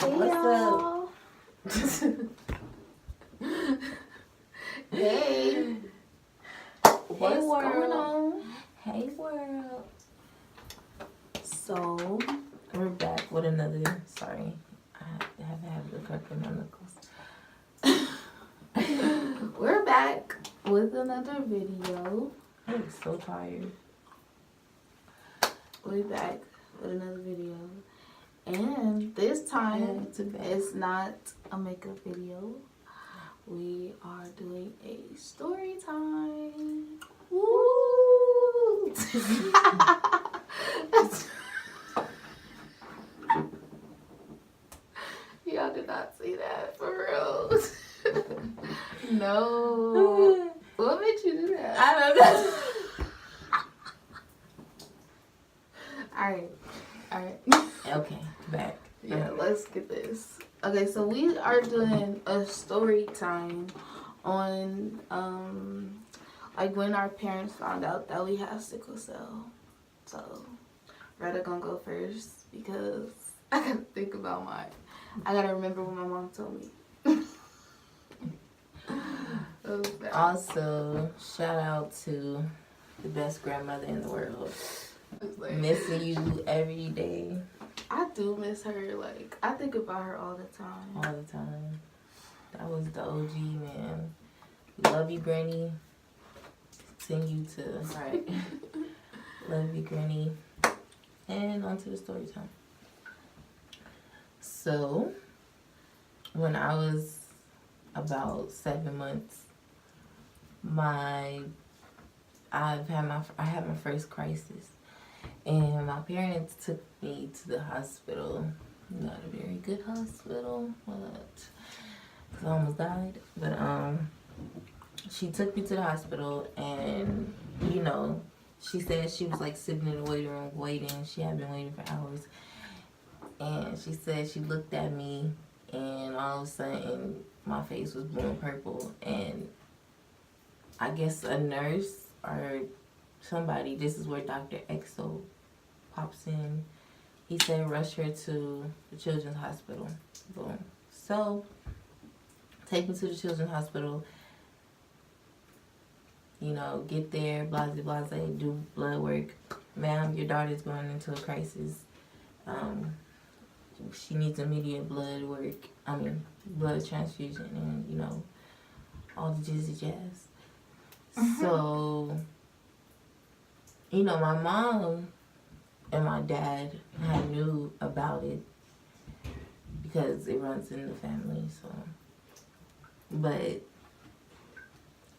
What's up? Hey. What's going on? Hey world. So, We're back with another, sorry, I have a habit of cracking my knuckles. we're back with another video. I'm so tired. We're back with another video. And this time, it's not a makeup video. We are doing a story time. Woo! Y'all did not see that, for real. No. What made you do that? I don't know. Alright. Okay, back. Yeah, let's get this. Okay, so we are doing a story time on like when our parents found out that we have sickle cell. So Retta gonna go first because I gotta think about mine. I gotta remember what my mom told me. Also, shout out to the best grandmother in the world. Missing you every day. I do miss her. Like, I think about her all the time. All the time. That was the OG, man. We love you, Granny. Continue to, right. Love you, Granny. And on to the story time. So, when I was about 7 months, I had my first crisis. And my parents took me to the hospital. Not a very good hospital, but I almost died. But she took me to the hospital, and you know, she said she was like sitting in the waiting room waiting. She had been waiting for hours, and she said she looked at me, and all of a sudden my face was blue and purple, and I guess a nurse or somebody. This is where Dr. Exo pops in. He said, rush her to the children's hospital. Boom. So, take me to the children's hospital. You know, get there, blase, blase, do blood work. Ma'am, your daughter's going into a crisis. She needs immediate blood transfusion, and, you know, all the jizzy jazz. So, you know, my mom and my dad had knew about it because it runs in the family. So, but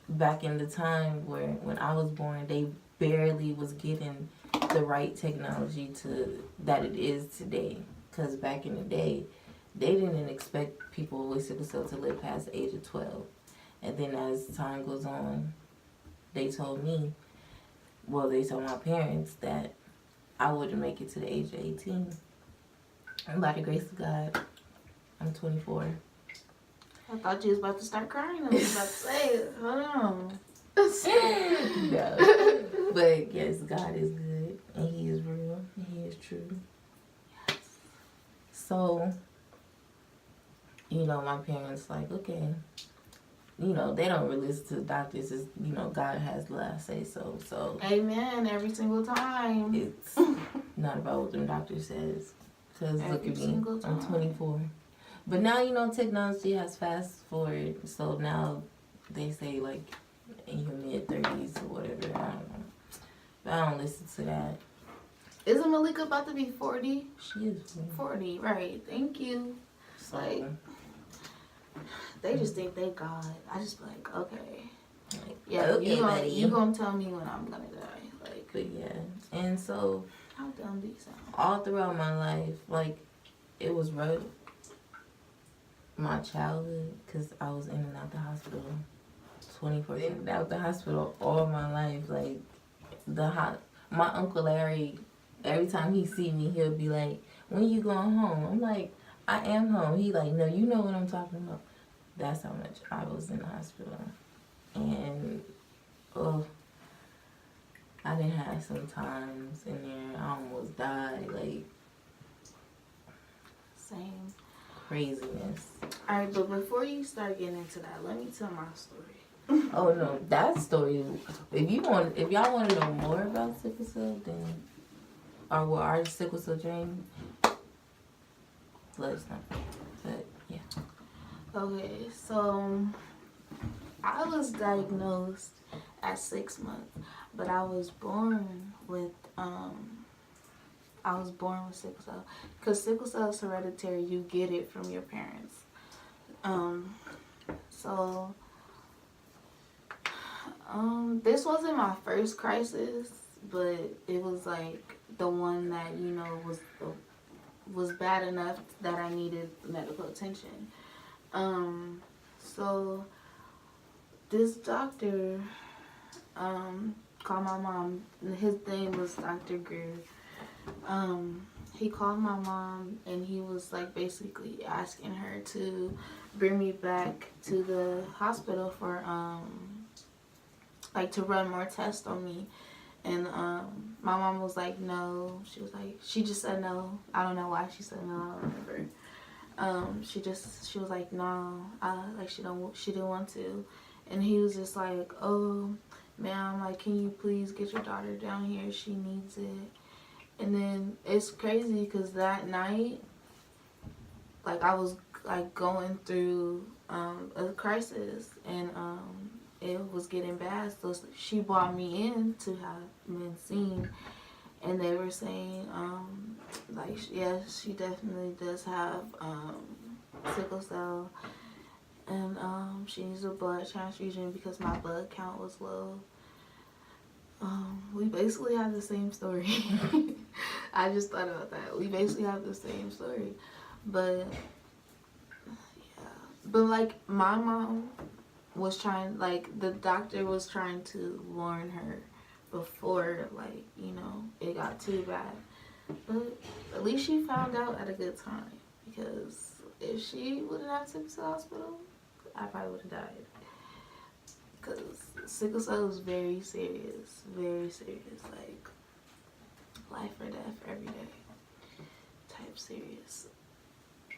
back in the time when I was born, they barely was getting the right technology that it is today. Because back in the day, they didn't expect people with sickle cell to live past the age of 12. And then as time goes on, they told my parents that I wouldn't make it to the age of 18. And by the grace of God, I'm 24. I thought you was about to start crying. I was about to say it. Hold on. No. But yes, God is good, and He is real, and He is true. Yes. So, you know, my parents like, okay. You know, they don't really listen to the doctors. It's, you know, God has the last say so. So amen every single time. It's not about what the doctor says. Because look at me, I'm 24. But now, you know, technology has fast forward. So now they say, like, in your mid-30s or whatever. I don't know. But I don't listen to that. Isn't Malika about to be 40? She is 40, right. Thank you. So, like, they just think they God. I just be like, okay. Like, yeah, okay, you gonna tell me when I'm gonna die. Like, but yeah. And so, how dumb do you sound? All throughout my life, like, it was rough. My childhood, because I was in and out the hospital 24 in and out the hospital all my life. Like, my Uncle Larry, every time he see me, he'll be like, when you going home? I'm like, I am home. He like, no, you know what I'm talking about. That's how much I was in the hospital. And, I done had some times in there, I almost died. Like, same. craziness. Alright, but before you start getting into that, let me tell my story. Oh no, that story. If y'all want to know more about sickle cell, then or what our sickle cell journey, let us know. But yeah. Okay, so I was diagnosed at 6 months, but I was born with sickle cell. Because sickle cell is hereditary, you get it from your parents. So this wasn't my first crisis, but it was like the one that, you know, was bad enough that I needed medical attention. So this doctor called my mom. His name was Dr. Greer. He called my mom and he was like basically asking her to bring me back to the hospital for like to run more tests on me. And my mom was like, no. She just said no. I don't know why she said no. I don't remember. She was like, no. Like she didn't want to. And he was just like, oh, ma'am, like, can you please get your daughter down here? She needs it. And then it's crazy because that night, like, I was like going through a crisis, and it was getting bad. So she brought me in to have been seen, and they were saying like, yes, she definitely does have sickle cell, and she needs a blood transfusion because my blood count was low. We basically have the same story. I just thought about that. We basically have the same story, but like my mom was trying, like the doctor was trying to warn her before, like, you know, it got too bad. But at least she found out at a good time, because if she wouldn't have took to the hospital, I probably would have died. Because sickle cell is very serious, like life or death every day type serious.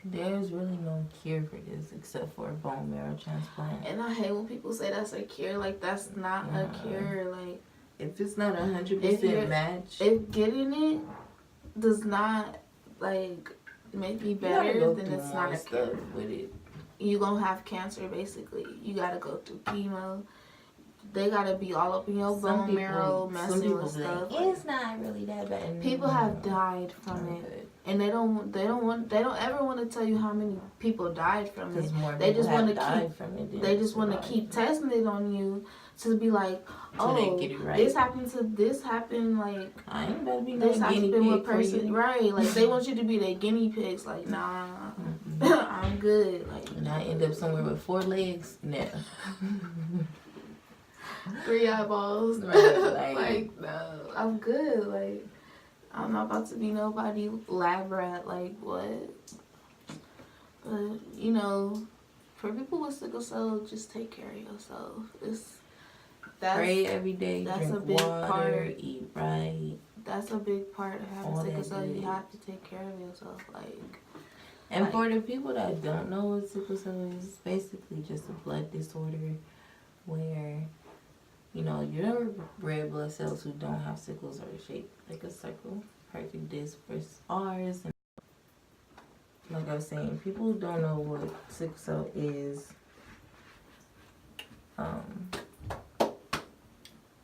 There's really no cure for this except for a bone marrow transplant. And I hate when people say that's a cure. Like, that's not a cure. Like, if it's not 100% match, if getting it does not like make me better, then it's not a cure. With it. You gonna have cancer basically. You gotta go through chemo. They gotta be all up in your bone marrow, messing with stuff. It's not really that bad. People have died from it, and they don't ever want to tell you how many people died from it. They just want to keep testing it on you to be like, oh, this happened, like, I ain't about to be this happened with person, right? Like, they want you to be their guinea pigs. Like, nah, I'm good. Like, and I end up somewhere with 4 legs. No. 3 eyeballs. Right, like, no, I'm good. Like, I'm not about to be nobody lab rat. Like, what? But, you know, for people with sickle cell, just take care of yourself. Pray every day. That's drink a big water, part. Eat right. That's a big part of having sickle cell. You have to take care of yourself. And for the people that don't know what sickle cell is, it's basically just a blood disorder where, you know, your red blood cells who don't have sickles are shaped like a circle, perfect disc versus ours. And like I was saying, people who don't know what sickle cell is,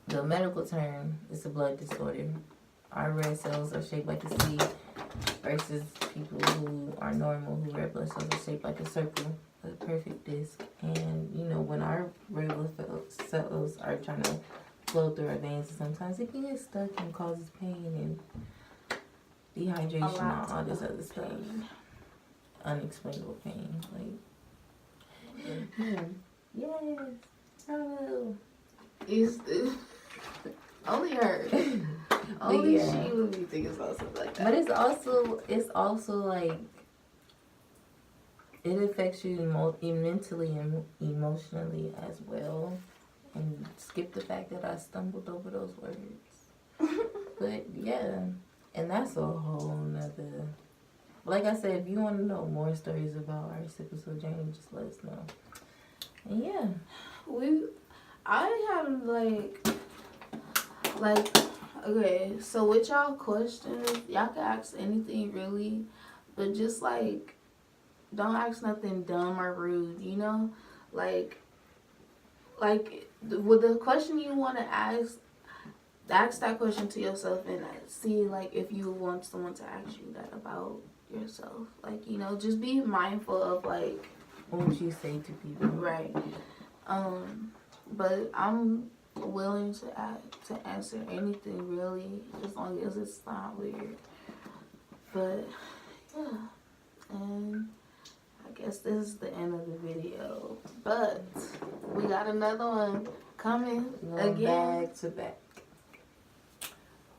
the medical term is a blood disorder. Our red cells are shaped like a C versus people who are normal, who red blood cells are shaped like a circle, a perfect disc. And, you know, when our red blood cells are trying to flow through our veins, sometimes it can get stuck and causes pain and dehydration and all this other stuff. Unexplainable pain. Like, yes, bravo. Only her. Only she would be thinking about something like that. But it's also like, it affects you mentally and emotionally as well. And skip the fact that I stumbled over those words. But yeah, and that's a whole nother Like I said, if you want to know more stories about our sickle cell journey, just let us know. And yeah. I have okay, so with y'all questions, y'all can ask anything really, but just like, don't ask nothing dumb or rude, you know? Like with the question you want to ask that question to yourself and see like if you want someone to ask you that about yourself. Like, you know, just be mindful of like what you say to people. Right. But I'm willing to answer anything really, as long as it's not weird. But yeah, and I guess this is the end of the video. But we got another one coming again. Back to back.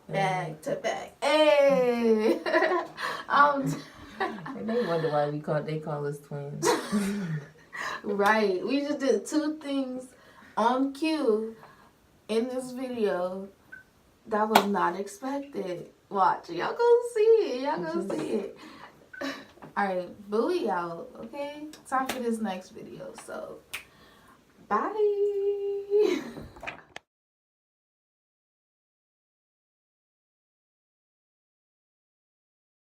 Back to back. Hey. And they wonder why they call us twins. Right. We just did 2 things on cue in this video that was not expected. Watch. Y'all go see it. Y'all go see it. Alright, but we out, okay? Time for this next video. So, bye.